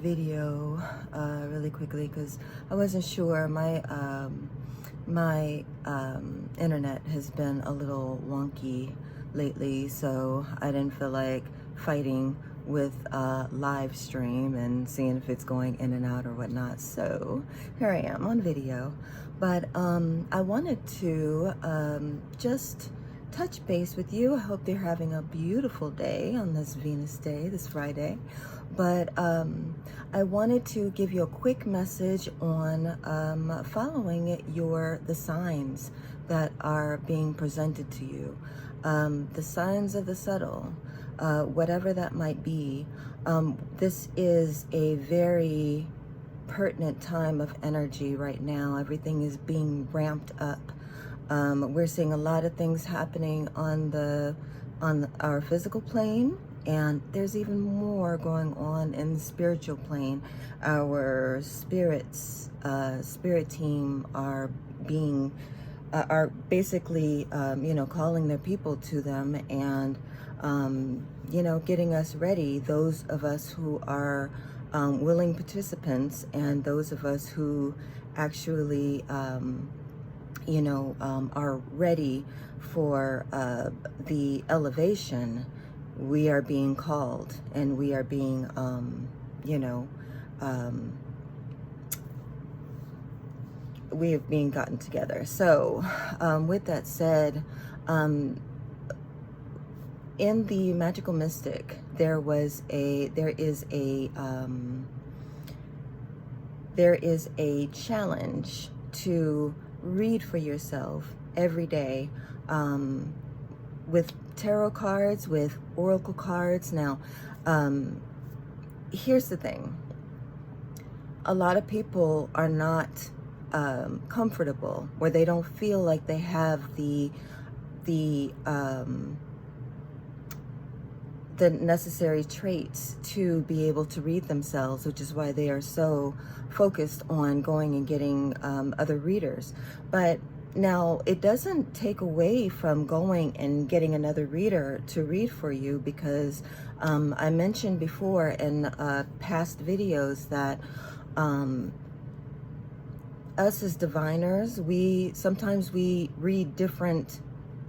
Video really quickly because I wasn't sure. My internet has been a little wonky lately, so I didn't feel like fighting with live stream and seeing if it's going in and out or whatnot. So here I am on video, but I wanted to just touch base with you. I hope you're having a beautiful day on this Venus day, this Friday. But I wanted to give you a quick message on following the signs that are being presented to you, the signs of the subtle, whatever that might be. This is a very pertinent time of energy right now. Everything is being ramped up. We're seeing a lot of things happening on our physical plane, and there's even more going on in the spiritual plane. Our spirit team are basically calling their people to them, and getting us ready. Those of us who are willing participants, and those of us who actually are ready for the elevation. We are being called, and we are being, we have been gotten together. So, with that said, in the Magical Mystic, there is a challenge to read for yourself every day, with tarot cards, with oracle cards. Now, here's the thing. A lot of people are not comfortable, where they don't feel like they have the necessary traits to be able to read themselves, which is why they are so focused on going and getting other readers. But now, it doesn't take away from going and getting another reader to read for you, because I mentioned before in past videos that us as diviners, sometimes we read different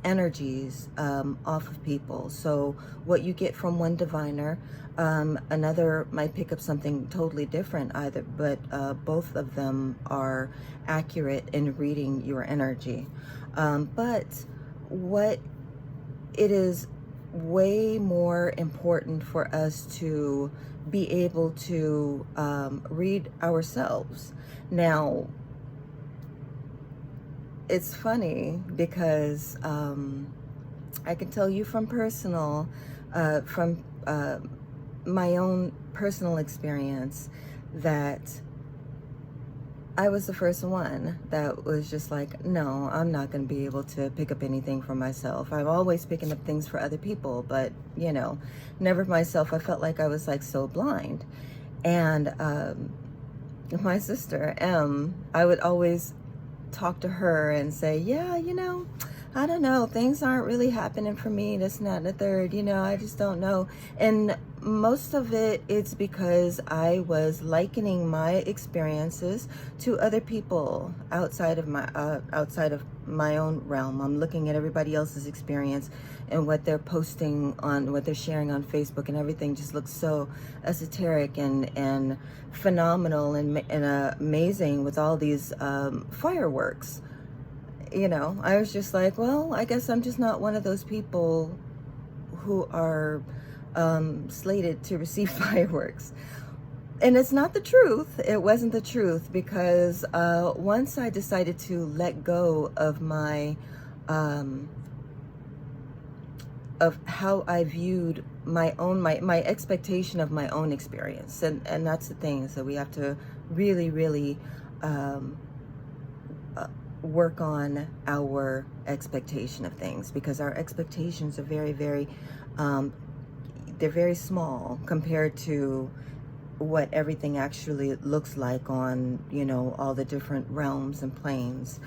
energies off of people. So what you get from one diviner, another might pick up something totally different either, but both of them are accurate in reading your energy. But what it is way more important for us to be able to read ourselves. Now, it's funny because I can tell you from my own personal experience, that I was the first one that was just like, no, I'm not going to be able to pick up anything for myself. I'm always picking up things for other people, but never myself. I felt like I was like so blind. And my sister I would always talk to her and say, yeah, I don't know, things aren't really happening for me, this and that and the third, I just don't know. And most of it's because I was likening my experiences to other people outside of my own realm. I'm looking at everybody else's experience and what they're posting on, what they're sharing on Facebook, and everything just looks so esoteric and phenomenal and amazing with all these fireworks. I was just like, well, I guess I'm just not one of those people who are slated to receive fireworks. And it's not the truth. It wasn't the truth, because once I decided to let go of my of how I viewed my expectation of my own experience, and that's the thing. So we have to really work on our expectation of things, because our expectations are very they're very small compared to what everything actually looks like on all the different realms and planes.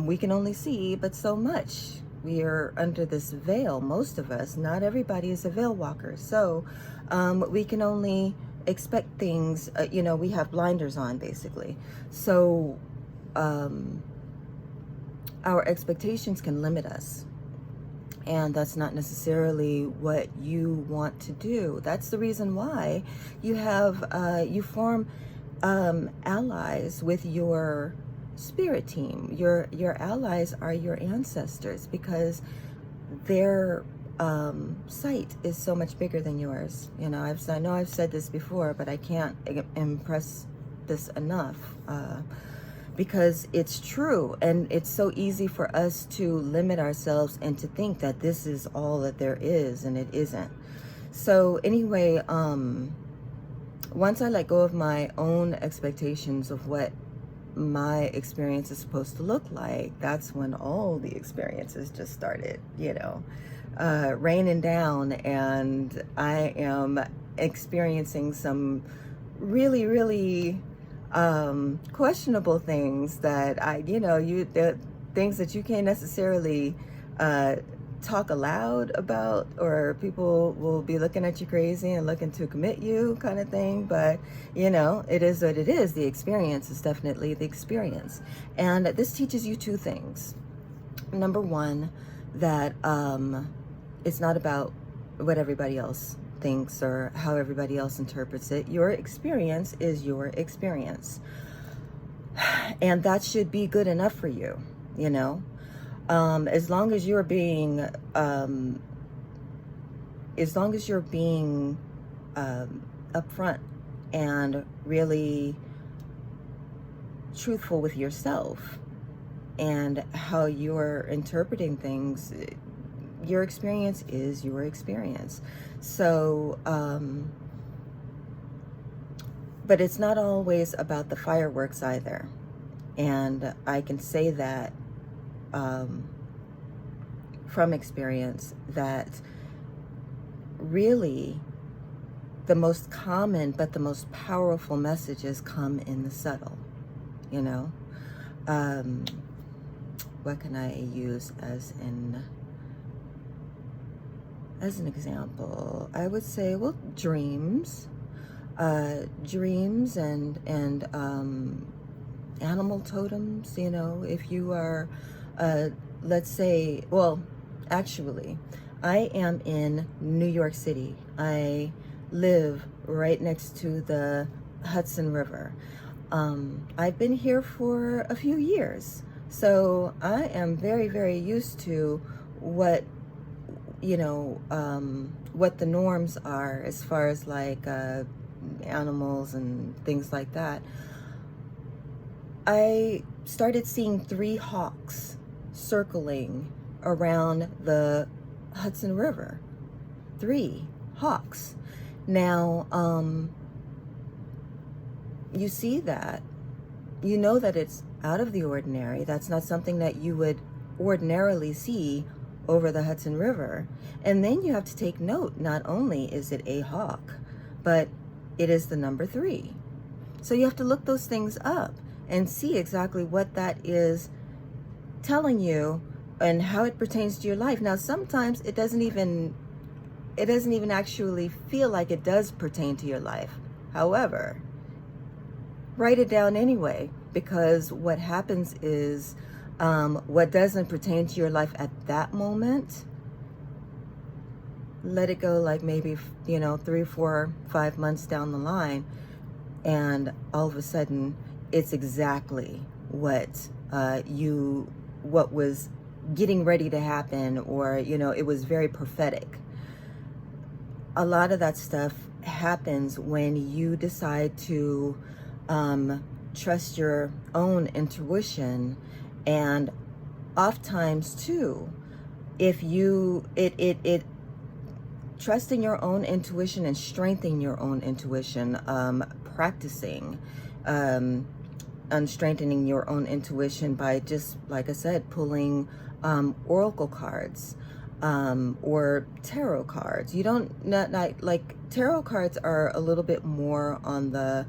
We can only see but so much. We are under this veil, most of us. Not everybody is a veil walker, so we can only expect things, we have blinders on basically. So our expectations can limit us. And that's not necessarily what you want to do. That's the reason why you form allies with your spirit team. Your allies are your ancestors, because their sight is so much bigger than yours. I know I've said this before, but I can't impress this enough. Because it's true, and it's so easy for us to limit ourselves and to think that this is all that there is, and it isn't. So anyway, once I let go of my own expectations of what my experience is supposed to look like, that's when all the experiences just started, raining down, and I am experiencing some really, really questionable things that the things that you can't necessarily talk aloud about, or people will be looking at you crazy and looking to commit you, kind of thing. But it is what it is. The experience is definitely the experience, and this teaches you two things. Number one, that it's not about what everybody else thinks or how everybody else interprets it. Your experience is your experience, and that should be good enough for you. As long as you're being upfront and really truthful with yourself and how you're interpreting things, your experience is your experience. So, but it's not always about the fireworks either. And I can say that from experience, that really the most common but the most powerful messages come in the subtle. What can I use as an example? I would say, well, dreams and animal totems. If you are, let's say, well, actually, I am in New York City. I live right next to the Hudson River. I've been here for a few years, so I am very, very used to what the norms are as far as like animals and things like that. I started seeing 3 hawks circling around the Hudson River. 3 hawks. Now, you see that, that it's out of the ordinary. That's not something that you would ordinarily see over the Hudson River. And then you have to take note, not only is it a hawk, but it is the number 3. So you have to look those things up and see exactly what that is telling you and how it pertains to your life. Now, sometimes it doesn't even actually feel like it does pertain to your life. However, write it down anyway, because what happens is what doesn't pertain to your life at that moment, let it go, like maybe 3, 4, 5 months down the line, and all of a sudden it's exactly what was getting ready to happen, or it was very prophetic. A lot of that stuff happens when you decide to trust your own intuition. And oftentimes too, if trusting your own intuition and strengthening your own intuition, practicing and strengthening your own intuition by, just like I said, pulling oracle cards or tarot cards. You don't, not like tarot cards are a little bit more on the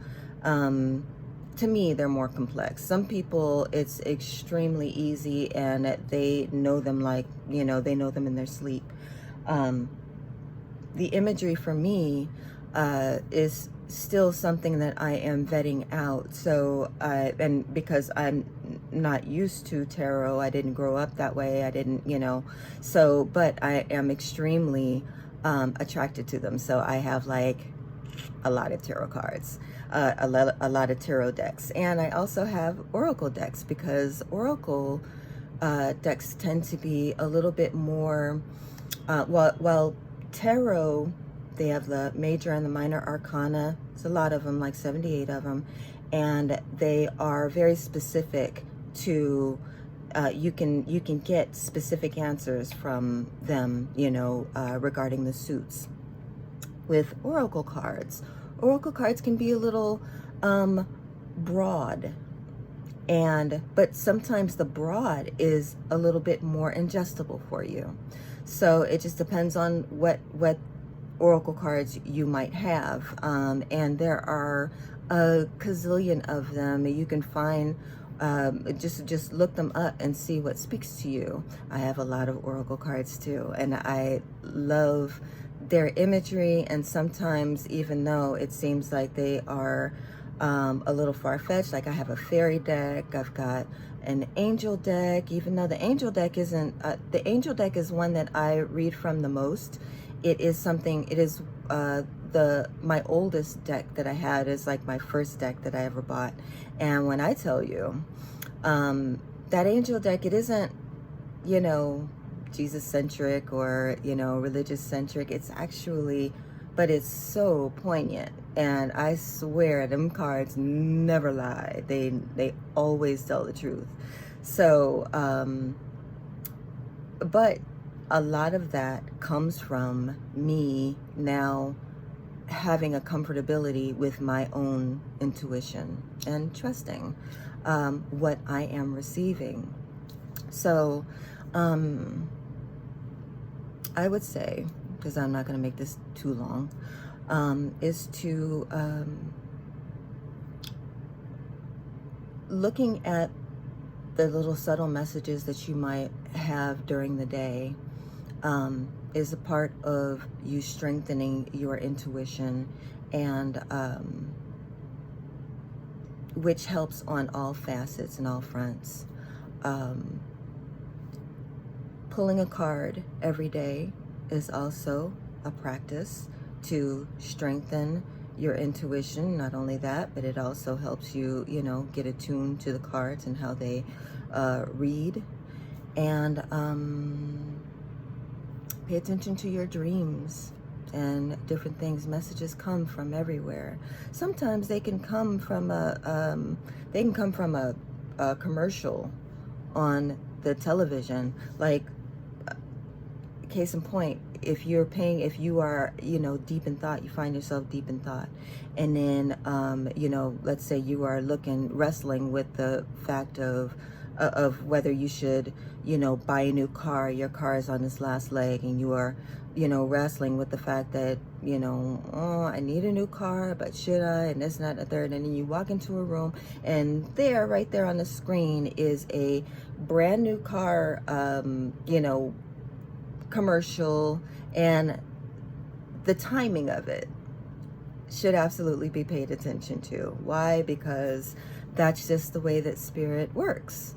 to me, they're more complex. Some people, it's extremely easy and they know them like, they know them in their sleep. The imagery for me is still something that I am vetting out. So, and because I'm not used to tarot, I didn't grow up that way. I didn't, so, but I am extremely attracted to them. So I have like a lot of tarot cards, a lot of tarot decks. And I also have oracle decks, because oracle decks tend to be a little bit more, well, tarot, they have the major and the minor arcana. There's a lot of them, like 78 of them, and they are very specific to, you can get specific answers from them, regarding the suits. With oracle cards can be a little broad, but sometimes the broad is a little bit more ingestible for you. So it just depends on what oracle cards you might have, and there are a gazillion of them. You can find, just look them up and see what speaks to you. I have a lot of oracle cards too, and I love their imagery. And sometimes, even though it seems like they are a little far-fetched, like I have a fairy deck, I've got an angel deck, even though the angel deck isn't, the angel deck is one that I read from the most. It is my oldest deck that I had, is like my first deck that I ever bought. And when I tell you, that angel deck, it isn't, Jesus centric or, religious centric. It's actually, but it's so poignant. And I swear them cards never lie. They always tell the truth. So, but a lot of that comes from me now having a comfortability with my own intuition and trusting what I am receiving. So, I would say, because I'm not going to make this too long, is to looking at the little subtle messages that you might have during the day, is a part of you strengthening your intuition, and which helps on all facets and all fronts. Pulling a card every day is also a practice to strengthen your intuition. Not only that, but it also helps you, get attuned to the cards and how they read. And pay attention to your dreams and different things. Messages come from everywhere. Sometimes they can come from a commercial on the television. Like, case in point, if you are, deep in thought, you find yourself deep in thought, and then, let's say you are wrestling with the fact of whether you should, buy a new car. Your car is on its last leg, and you are, wrestling with the fact that, oh, I need a new car, but should I? And this, and that, and the third. And then you walk into a room, and right there on the screen is a brand new car, commercial, and the timing of it should absolutely be paid attention to. Why? Because that's just the way that spirit works.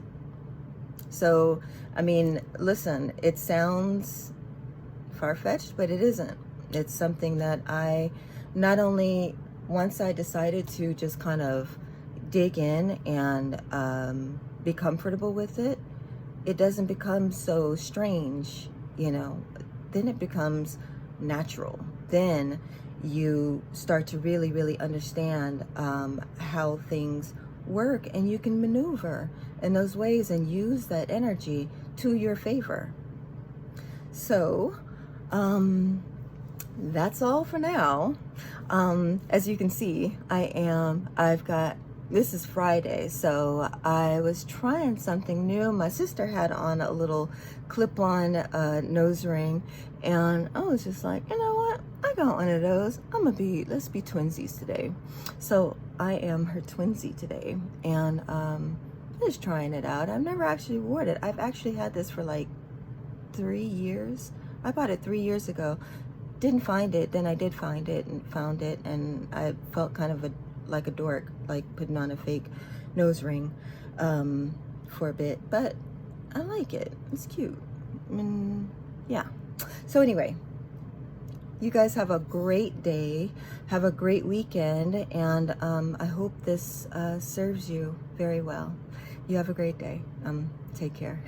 So, I mean, listen, it sounds far-fetched, but it isn't. It's something that I, not only once I decided to just kind of dig in and be comfortable with it, it doesn't become so strange, then it becomes natural. Then you start to really, really understand how things work, and you can maneuver in those ways and use that energy to your favor. So, that's all for now. As you can see, this is Friday, so I was trying something new. My sister had on a little clip-on nose ring, and I was just like, you know what? I got one of those. Let's be twinsies today. So I am her twinsy today, and just trying it out. I've never actually worn it. I've actually had this for like 3 years. I bought it 3 years ago. didn't find it, then I did find it and found it, and I felt kind of like a dork, like putting on a fake nose ring for a bit, but I like it. It's cute. Yeah. So anyway, you guys have a great day, have a great weekend, and I hope this serves you very well. You have a great day. Take care.